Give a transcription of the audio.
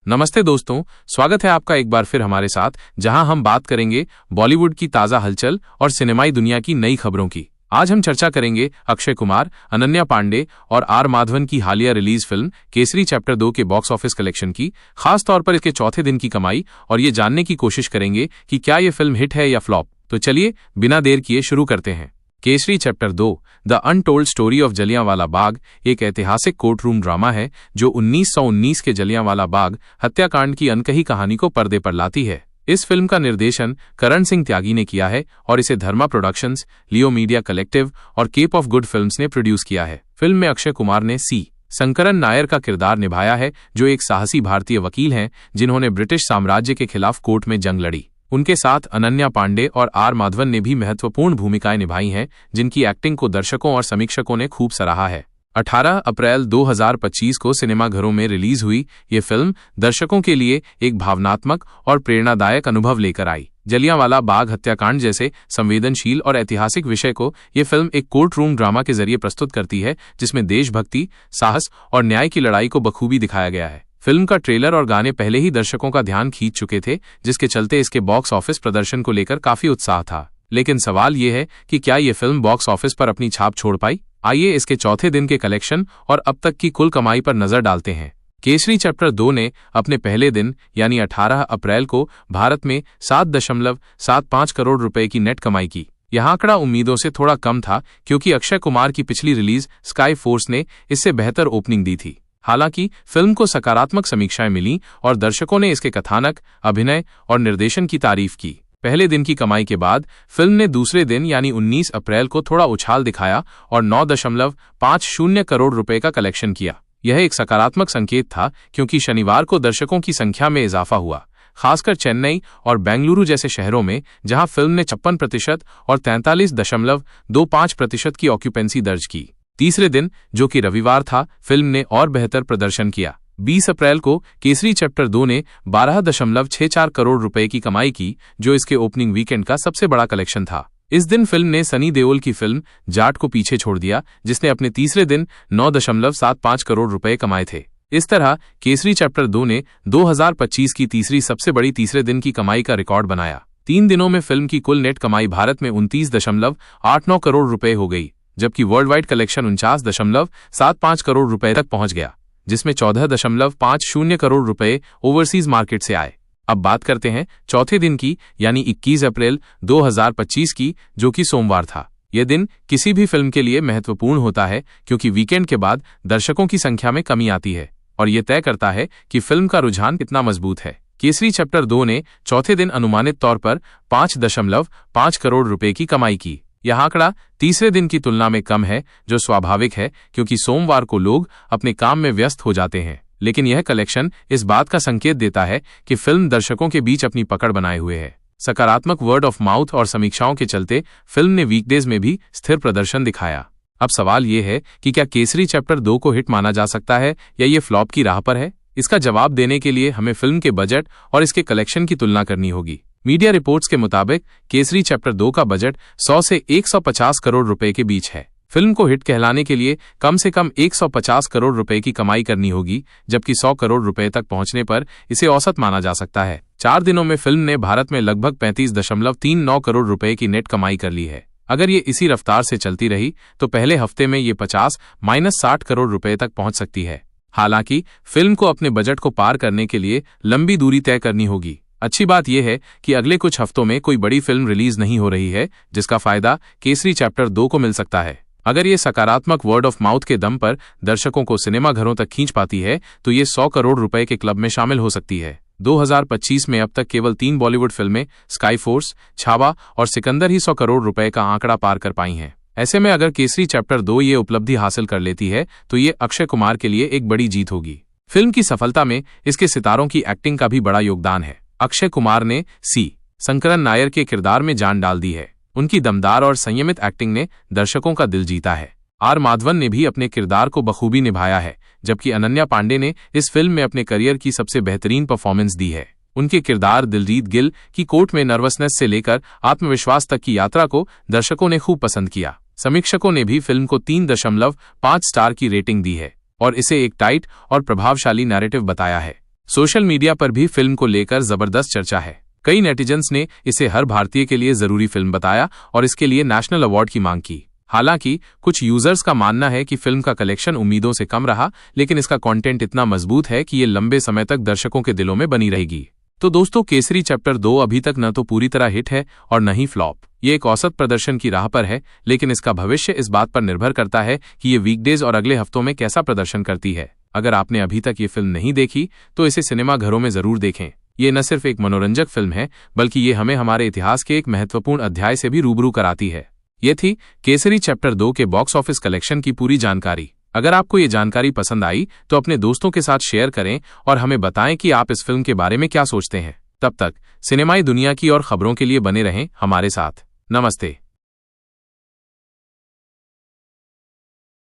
नमस्ते दोस्तों, स्वागत है आपका एक बार फिर हमारे साथ, जहां हम बात करेंगे बॉलीवुड की ताज़ा हलचल और सिनेमाई दुनिया की नई खबरों की। आज हम चर्चा करेंगे अक्षय कुमार, अनन्या पांडे और आर माधवन की हालिया रिलीज फिल्म केसरी चैप्टर 2 के बॉक्स ऑफिस कलेक्शन की, खास तौर पर इसके चौथे दिन की कमाई, और ये जानने की कोशिश करेंगे कि क्या ये फिल्म हिट है या फ्लॉप। तो चलिए बिना देर किए शुरू करते हैं। Kesari chapter 2 the untold story of Jallianwala Bagh एक ऐतिहासिक कोर्ट रूम ड्रामा है जो 1919 के जलियांवाला बाग हत्याकांड की अनकही कहानी को पर्दे पर लाती है। इस फिल्म का निर्देशन करण सिंह त्यागी ने किया है और इसे धर्मा प्रोडक्शंस, लियो मीडिया कलेक्टिव और केप ऑफ गुड फिल्म्स ने प्रोड्यूस किया है। फिल्म में अक्षय कुमार ने सी शंकरन नायर का किरदार निभाया है, जो एक साहसी भारतीय वकील हैं जिन्होंने ब्रिटिश साम्राज्य के खिलाफ कोर्ट में जंग लड़ी। उनके साथ अनन्या पांडे और आर माधवन ने भी महत्वपूर्ण भूमिकाएं निभाई हैं, जिनकी एक्टिंग को दर्शकों और समीक्षकों ने खूब सराहा है। 18 अप्रैल 2025 को सिनेमाघरों में रिलीज हुई ये फिल्म दर्शकों के लिए एक भावनात्मक और प्रेरणादायक अनुभव लेकर आई। जलियांवाला बाग हत्याकांड जैसे संवेदनशील और ऐतिहासिक विषय को ये फिल्म एक कोर्ट रूम ड्रामा के जरिए प्रस्तुत करती है, जिसमें देशभक्ति, साहस और न्याय की लड़ाई को बखूबी दिखाया गया है। फिल्म का ट्रेलर और गाने पहले ही दर्शकों का ध्यान खींच चुके थे, जिसके चलते इसके बॉक्स ऑफिस प्रदर्शन को लेकर काफी उत्साह था। लेकिन सवाल ये है कि क्या ये फिल्म बॉक्स ऑफिस पर अपनी छाप छोड़ पाई? आइए इसके चौथे दिन के कलेक्शन और अब तक की कुल कमाई पर नजर डालते हैं। केसरी चैप्टर 2 ने अपने पहले दिन यानी 18 अप्रैल को भारत में 7.75 करोड़ रुपए की नेट कमाई की। यह आंकड़ा उम्मीदों से थोड़ा कम था, क्योंकि अक्षय कुमार की पिछली रिलीज स्काई फोर्स ने इससे बेहतर ओपनिंग दी थी। हालांकि फिल्म को सकारात्मक समीक्षाएं मिलीं और दर्शकों ने इसके कथानक, अभिनय और निर्देशन की तारीफ की। पहले दिन की कमाई के बाद फिल्म ने दूसरे दिन यानी 19 अप्रैल को थोड़ा उछाल दिखाया और 9.50 करोड़ रुपए का कलेक्शन किया। यह एक सकारात्मक संकेत था, क्योंकि शनिवार को दर्शकों की संख्या में इजाफा हुआ, खासकर चेन्नई और बेंगलुरु जैसे शहरों में, जहां फिल्म ने 56% और 43.25% की ऑक्यूपेंसी दर्ज की। तीसरे दिन, जो कि रविवार था, फिल्म ने और बेहतर प्रदर्शन किया। 20 अप्रैल को केसरी चैप्टर 2 ने 12.64 करोड़ रुपए की कमाई की, जो इसके ओपनिंग वीकेंड का सबसे बड़ा कलेक्शन था। इस दिन फिल्म ने सनी देओल की फिल्म जाट को पीछे छोड़ दिया, जिसने अपने तीसरे दिन 9.75 करोड़ रुपए कमाए थे। इस तरह केसरी चैप्टर 2 ने 2025 की तीसरी सबसे बड़ी तीसरे दिन की कमाई का रिकॉर्ड बनाया। 3 दिनों में फिल्म की कुल नेट कमाई भारत में 29.89 करोड़ रुपए हो गई, जबकि वर्ल्ड वाइड कलेक्शन 49.75 करोड़ रुपए तक पहुंच गया, जिसमें 14.50 करोड़ रुपए ओवरसीज मार्केट से आए। अब बात करते हैं चौथे दिन की, यानी 21 अप्रैल 2025 की, जो कि सोमवार था। यह दिन किसी भी फिल्म के लिए महत्वपूर्ण होता है, क्योंकि वीकेंड के बाद दर्शकों की संख्या में कमी आती है और यह तय करता है कि फिल्म का रुझान कितना मजबूत है। केसरी चैप्टर 2 ने चौथे दिन अनुमानित तौर पर 5.5 करोड़ रुपए की कमाई की। यह आंकड़ा तीसरे दिन की तुलना में कम है, जो स्वाभाविक है, क्योंकि सोमवार को लोग अपने काम में व्यस्त हो जाते हैं। लेकिन यह कलेक्शन इस बात का संकेत देता है कि फिल्म दर्शकों के बीच अपनी पकड़ बनाए हुए है। सकारात्मक वर्ड ऑफ माउथ और समीक्षाओं के चलते फिल्म ने वीकडेज में भी स्थिर प्रदर्शन दिखाया। अब सवाल यह है कि क्या केसरी चैप्टर 2 को हिट माना जा सकता है या ये फ्लॉप की राह पर है? इसका जवाब देने के लिए हमें फिल्म के बजट और इसके कलेक्शन की तुलना करनी होगी। मीडिया रिपोर्ट्स के मुताबिक केसरी चैप्टर 2 का बजट 100 से 150 करोड़ रुपए के बीच है। फिल्म को हिट कहलाने के लिए कम से कम 150 करोड़ रुपए की कमाई करनी होगी, जबकि 100 करोड़ रुपए तक पहुंचने पर इसे औसत माना जा सकता है। 4 दिनों में फिल्म ने भारत में लगभग 35.39 करोड़ रुपए की नेट कमाई कर ली है। अगर ये इसी रफ्तार से चलती रही तो पहले हफ्ते में ये 50-60 करोड़ रुपए तक पहुंच सकती है। हालांकि फिल्म को अपने बजट को पार करने के लिए लंबी दूरी तय करनी होगी। अच्छी बात यह है कि अगले कुछ हफ्तों में कोई बड़ी फिल्म रिलीज नहीं हो रही है, जिसका फायदा केसरी चैप्टर 2 को मिल सकता है। अगर ये सकारात्मक वर्ड ऑफ माउथ के दम पर दर्शकों को सिनेमाघरों तक खींच पाती है, तो ये 100 करोड़ रुपए के क्लब में शामिल हो सकती है। 2025 में अब तक केवल 3 बॉलीवुड फिल्में स्काई फोर्स, छावा और सिकंदर ही 100 करोड़ रुपए का आंकड़ा पार कर पाई हैं। ऐसे में अगर केसरी चैप्टर 2 ये उपलब्धि हासिल कर लेती है, तो ये अक्षय कुमार के लिए एक बड़ी जीत होगी। फिल्म की सफलता में इसके सितारों की एक्टिंग का भी बड़ा योगदान है। अक्षय कुमार ने सी शंकरन नायर के किरदार में जान डाल दी है। उनकी दमदार और संयमित एक्टिंग ने दर्शकों का दिल जीता है। आर माधवन ने भी अपने किरदार को बखूबी निभाया है, जबकि अनन्या पांडे ने इस फिल्म में अपने करियर की सबसे बेहतरीन परफॉर्मेंस दी है। उनके किरदार दिलजीत गिल की कोर्ट में नर्वसनेस से लेकर आत्मविश्वास तक की यात्रा को दर्शकों ने खूब पसंद किया। समीक्षकों ने भी फिल्म को 3.5 स्टार की रेटिंग दी है और इसे एक टाइट और प्रभावशाली नैरेटिव बताया है। सोशल मीडिया पर भी फिल्म को लेकर जबरदस्त चर्चा है। कई नेटिजन्स ने इसे हर भारतीय के लिए जरूरी फिल्म बताया और इसके लिए नेशनल अवार्ड की मांग की। हालांकि कुछ यूजर्स का मानना है कि फिल्म का कलेक्शन उम्मीदों से कम रहा, लेकिन इसका कंटेंट इतना मजबूत है कि ये लंबे समय तक दर्शकों के दिलों में बनी रहेगी। तो दोस्तों, केसरी चैप्टर 2 अभी तक न तो पूरी तरह हिट है और न ही फ्लॉप। ये एक औसत प्रदर्शन की राह पर है, लेकिन इसका भविष्य इस बात पर निर्भर करता है कि ये वीकडेज और अगले हफ्तों में कैसा प्रदर्शन करती है। अगर आपने अभी तक ये फिल्म नहीं देखी तो इसे सिनेमा घरों में जरूर देखें। ये न सिर्फ एक मनोरंजक फिल्म है, बल्कि ये हमें हमारे इतिहास के एक महत्वपूर्ण अध्याय से भी रूबरू कराती है। ये थी केसरी चैप्टर 2 के बॉक्स ऑफिस कलेक्शन की पूरी जानकारी। अगर आपको ये जानकारी पसंद आई तो अपने दोस्तों के साथ शेयर करें और हमें बताएं कि आप इस फिल्म के बारे में क्या सोचते हैं। तब तक सिनेमाई दुनिया की और खबरों के लिए बने रहें हमारे साथ। नमस्ते।